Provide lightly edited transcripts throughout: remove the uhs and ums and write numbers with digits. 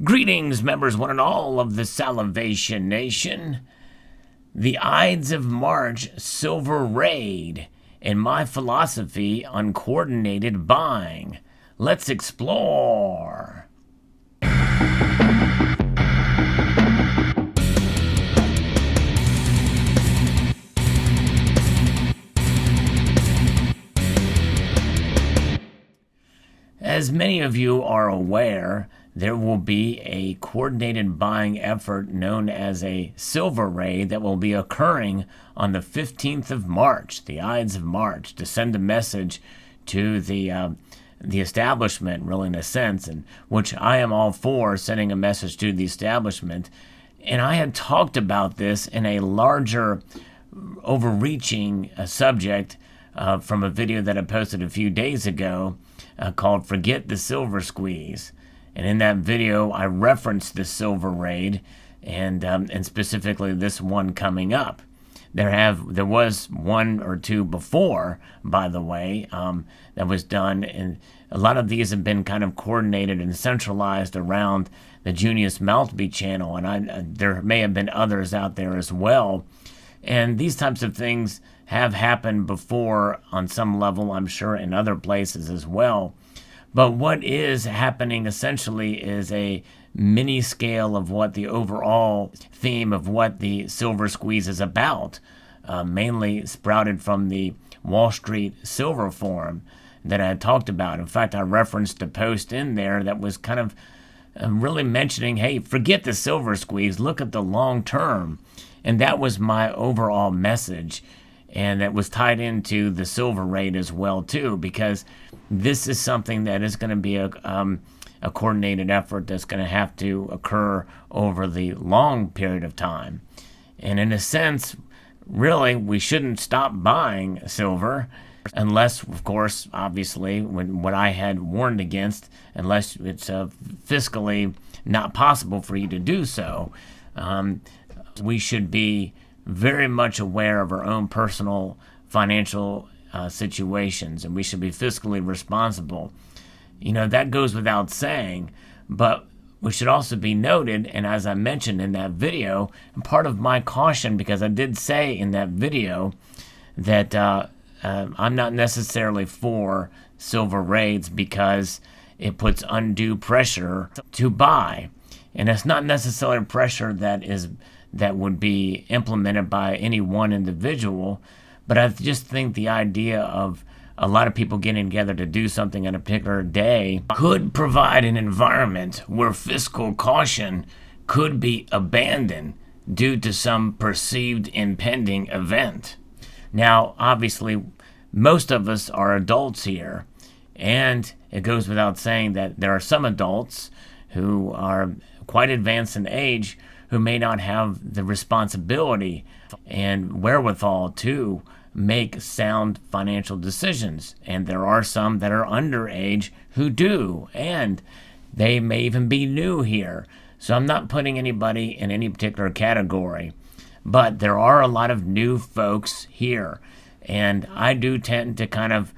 Greetings, members one and all of the Salivation Nation. The Ides of March Silver Raid and my philosophy on coordinated buying. Let's explore. As many of you are aware, there will be a coordinated buying effort known as a silver raid that will be occurring on the 15th of March, the Ides of March, to send a message to the establishment, really, in a sense, and which I am all for, sending a message to the establishment. And I had talked about this in a larger, overreaching subject from a video that I posted a few days ago called Forget the Silver Squeeze. And in that video, I referenced the silver raid and specifically this one coming up. There was one or two before, by the way, that was done, and a lot of these have been kind of coordinated and centralized around the Junius Maltby channel, and there may have been others out there as well. And these types of things have happened before on some level, I'm sure, in other places as well. But what is happening essentially is a mini scale of what the overall theme of what the silver squeeze is about, mainly sprouted from the Wall Street Silver Forum that I had talked about. In fact, I referenced a post in there that was kind of really mentioning, hey, forget the silver squeeze, look at the long term. And that was my overall message. And that was tied into the silver raid as well, too, because this is something that is going to be a coordinated effort that's going to have to occur over the long period of time. And in a sense, really, we shouldn't stop buying silver unless, of course, obviously, what I had warned against, unless it's fiscally not possible for you to do so. We should be very much aware of our own personal financial situations, and we should be fiscally responsible. You know, that goes without saying, but we should also be noted, and as I mentioned in that video, and part of my caution, because I did say in that video that I'm not necessarily for silver raids because it puts undue pressure to buy. And it's not necessarily pressure that would be implemented by any one individual, but I just think the idea of a lot of people getting together to do something on a particular day could provide an environment where fiscal caution could be abandoned due to some perceived impending event. Now, obviously, most of us are adults here, and it goes without saying that there are some adults who are quite advanced in age who may not have the responsibility and wherewithal to make sound financial decisions. And there are some that are underage who do, and they may even be new here. So I'm not putting anybody in any particular category, but there are a lot of new folks here. And I do tend to kind of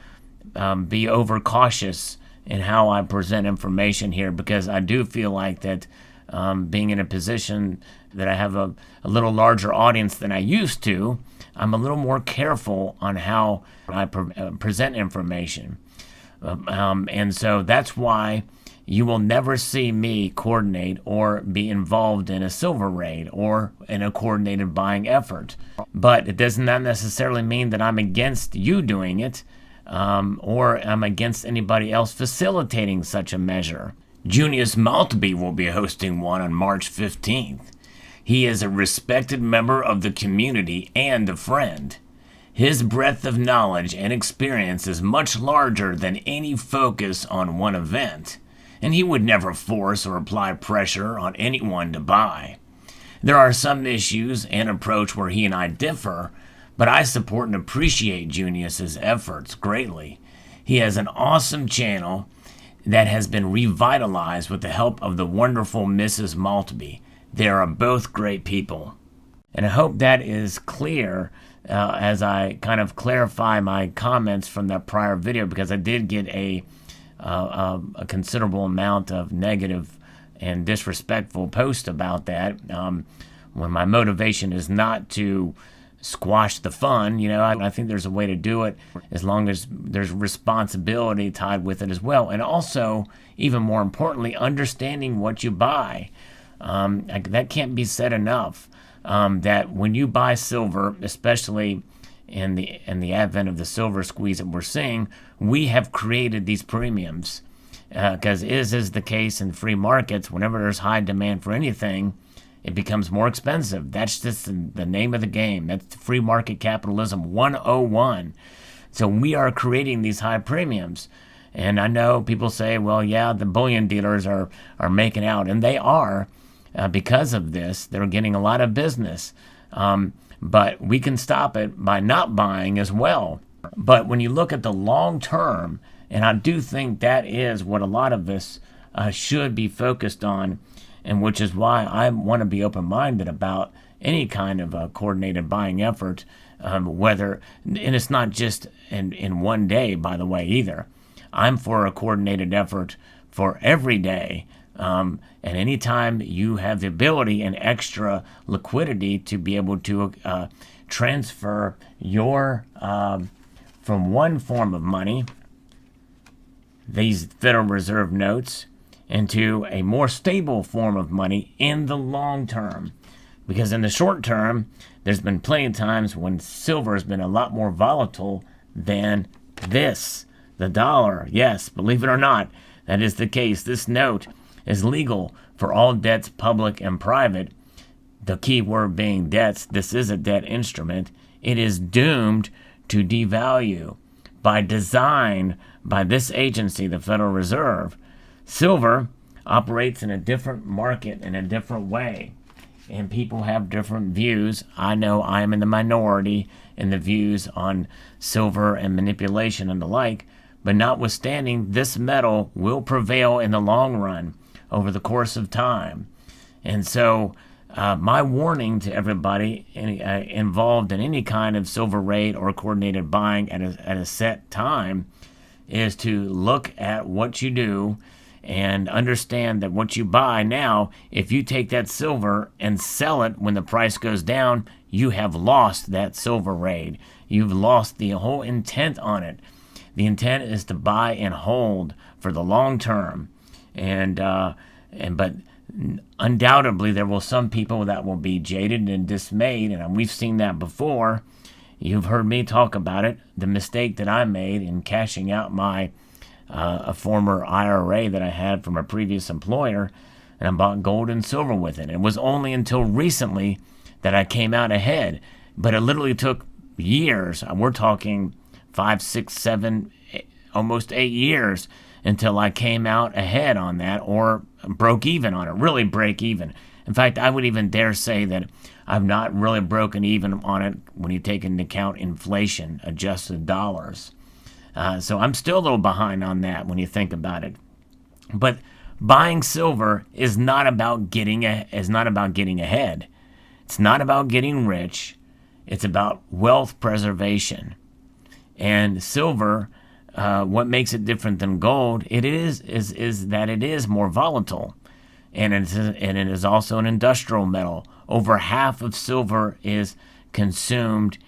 be overcautious in how I present information here, because I do feel like that being in a position that I have a little larger audience than I used to, I'm a little more careful on how I present information. And so that's why you will never see me coordinate or be involved in a silver raid or in a coordinated buying effort. But it does not necessarily mean that I'm against you doing it, or I'm against anybody else facilitating such a measure. Junius Maltby will be hosting one on March 15th. He is a respected member of the community and a friend. His breadth of knowledge and experience is much larger than any focus on one event, and he would never force or apply pressure on anyone to buy. There are some issues and approach where he and I differ, but I support and appreciate Junius's efforts greatly. He has an awesome channel that has been revitalized with the help of the wonderful Mrs. Maltby. They are both great people. And I hope that is clear as I kind of clarify my comments from that prior video, because I did get a considerable amount of negative and disrespectful posts about that, when my motivation is not to squash the fun. I think there's a way to do it as long as there's responsibility tied with it as well. And also, even more importantly, understanding what you buy. That can't be said enough. That when you buy silver, especially in the advent of the silver squeeze that we're seeing, we have created these premiums. Because is the case in free markets, whenever there's high demand for anything, it becomes more expensive. That's just the name of the game. That's free market capitalism 101. So we are creating these high premiums. And I know people say, well, yeah, the bullion dealers are making out. And they are, because of this. They're getting a lot of business. But we can stop it by not buying as well. But when you look at the long term, and I do think that is what a lot of us should be focused on, and which is why I want to be open-minded about any kind of a coordinated buying effort, and it's not just in one day, by the way, either. I'm for a coordinated effort for every day, and anytime you have the ability and extra liquidity to be able to transfer your from one form of money, these Federal Reserve notes, into a more stable form of money in the long term. Because in the short term, there's been plenty of times when silver has been a lot more volatile than this. The dollar, yes, believe it or not, that is the case. This note is legal for all debts, public and private. The key word being debts. This is a debt instrument. It is doomed to devalue by design by this agency, the Federal Reserve. Silver operates in a different market in a different way, and people have different views. I know I am in the minority in the views on silver and manipulation and the like, but notwithstanding, this metal will prevail in the long run over the course of time. And so my warning to everybody involved in any kind of silver raid or coordinated buying at a set time is to look at what you do and understand that what you buy now, if you take that silver and sell it when the price goes down, you have lost that silver raid. You've lost the whole intent on it. The intent is to buy and hold for the long term. But undoubtedly there will some people that will be jaded and dismayed, and we've seen that before. You've heard me talk about it, the mistake that I made in cashing out my a former IRA that I had from a previous employer, and I bought gold and silver with it. It was only until recently that I came out ahead, but it literally took years. We're talking 5, 6, 7, almost 8 years until I came out ahead on that, or broke even on it, really break even. In fact, I would even dare say that I've not really broken even on it when you take into account inflation, adjusted dollars. So I'm still a little behind on that when you think about it. But buying silver is not about getting ahead. It's not about getting rich. It's about wealth preservation. And silver, what makes it different than gold, is that it is more volatile. And it is also an industrial metal. Over half of silver is consumed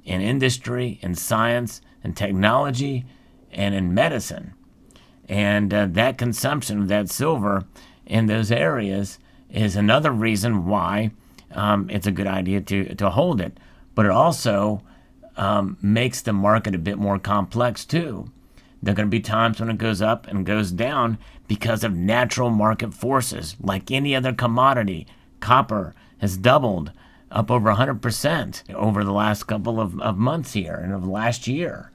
in industry, in science, in technology, and in medicine. And that consumption of that silver in those areas is another reason why it's a good idea to hold it. But it also makes the market a bit more complex too. There are going to be times when it goes up and goes down because of natural market forces. Like any other commodity, copper has doubled, up over 100% over the last couple of months here and of last year.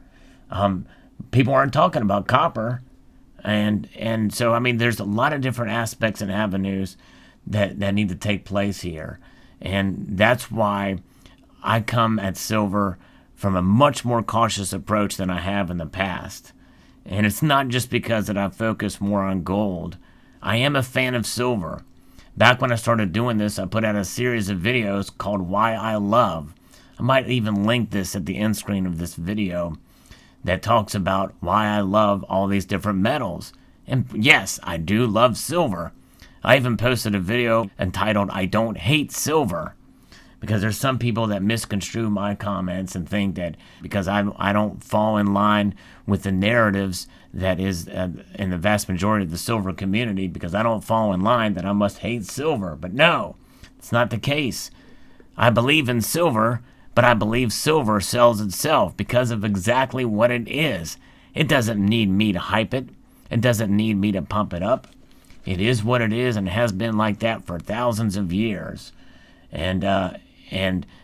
People aren't talking about copper. And so, I mean, there's a lot of different aspects and avenues that need to take place here. And that's why I come at silver from a much more cautious approach than I have in the past. And it's not just because that I focus more on gold. I am a fan of silver. Back when I started doing this, I put out a series of videos called Why I Love. I might even link this at the end screen of this video that talks about why I love all these different metals. And yes, I do love silver. I even posted a video entitled "I Don't Hate Silver," because there's some people that misconstrue my comments and think that because I don't fall in line with the narratives that is in the vast majority of the silver community, because I don't fall in line, that I must hate silver. But no, it's not the case. I believe in silver, but I believe silver sells itself because of exactly what it is. It doesn't need me to hype it. It doesn't need me to pump it up. It is what it is and has been like that for thousands of years. And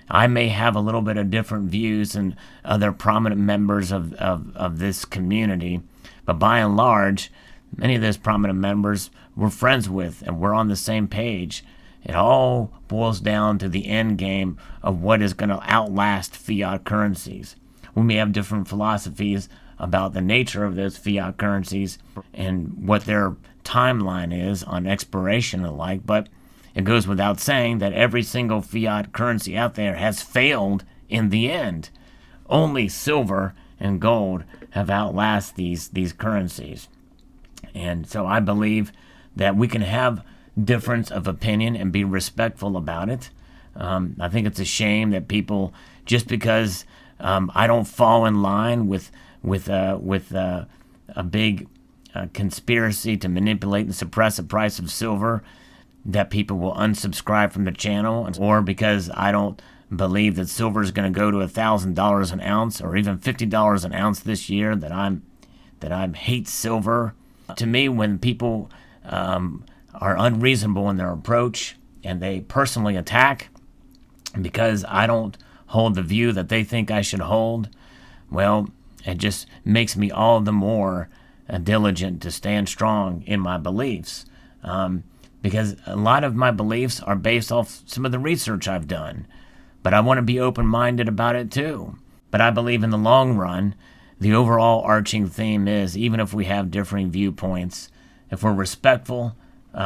I may have a little bit of different views than other prominent members of this community, but by and large, many of those prominent members we're friends with, and we're on the same page. It all boils down to the end game of what is going to outlast fiat currencies. We may have different philosophies about the nature of those fiat currencies and what their timeline is on expiration and the like, but it goes without saying that every single fiat currency out there has failed in the end. Only silver and gold have outlasted these currencies. And so I believe that we can have difference of opinion and be respectful about it. I think it's a shame that people, just because I don't fall in line with a big conspiracy to manipulate and suppress the price of silver, that people will unsubscribe from the channel, or because I don't believe that silver is going to go to $1,000 an ounce or even $50 an ounce this year, that I hate silver. To me, when people are unreasonable in their approach and they personally attack because I don't hold the view that they think I should hold, well, it just makes me all the more diligent to stand strong in my beliefs, because a lot of my beliefs are based off some of the research I've done, but I want to be open-minded about it too. But I believe in the long run, the overall arching theme is, even if we have differing viewpoints, if we're respectful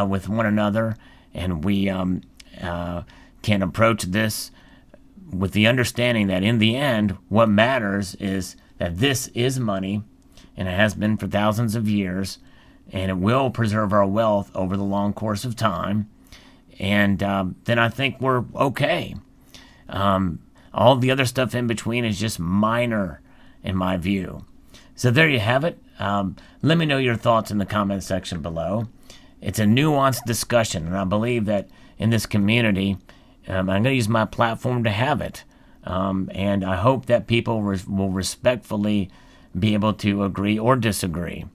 with one another, and we can approach this with the understanding that in the end, what matters is that this is money, and it has been for thousands of years, and it will preserve our wealth over the long course of time, and then I think we're okay. All the other stuff in between is just minor in my view. So there you have it. Let me know your thoughts in the comment section below. It's a nuanced discussion, and I believe that in this community, I'm going to use my platform to have it. And I hope that people will respectfully be able to agree or disagree.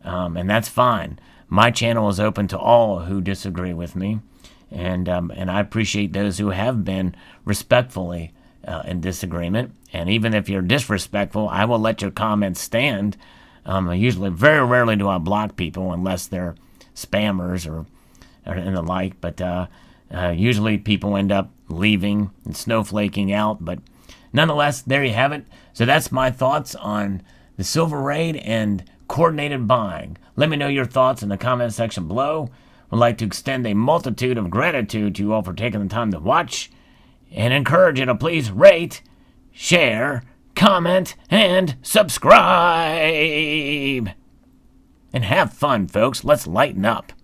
And that's fine. My channel is open to all who disagree with me. And I appreciate those who have been respectfully in disagreement. And even if you're disrespectful, I will let your comments stand. Usually, very rarely do I block people unless they're spammers or and the like. But usually people end up leaving and snowflaking out. But nonetheless, there you have it. So that's my thoughts on the silver raid and coordinated buying. Let me know your thoughts in the comment section below. Would like to extend a multitude of gratitude to you all for taking the time to watch, and encourage you to please rate, share, comment, and subscribe. And have fun, folks. Let's lighten up.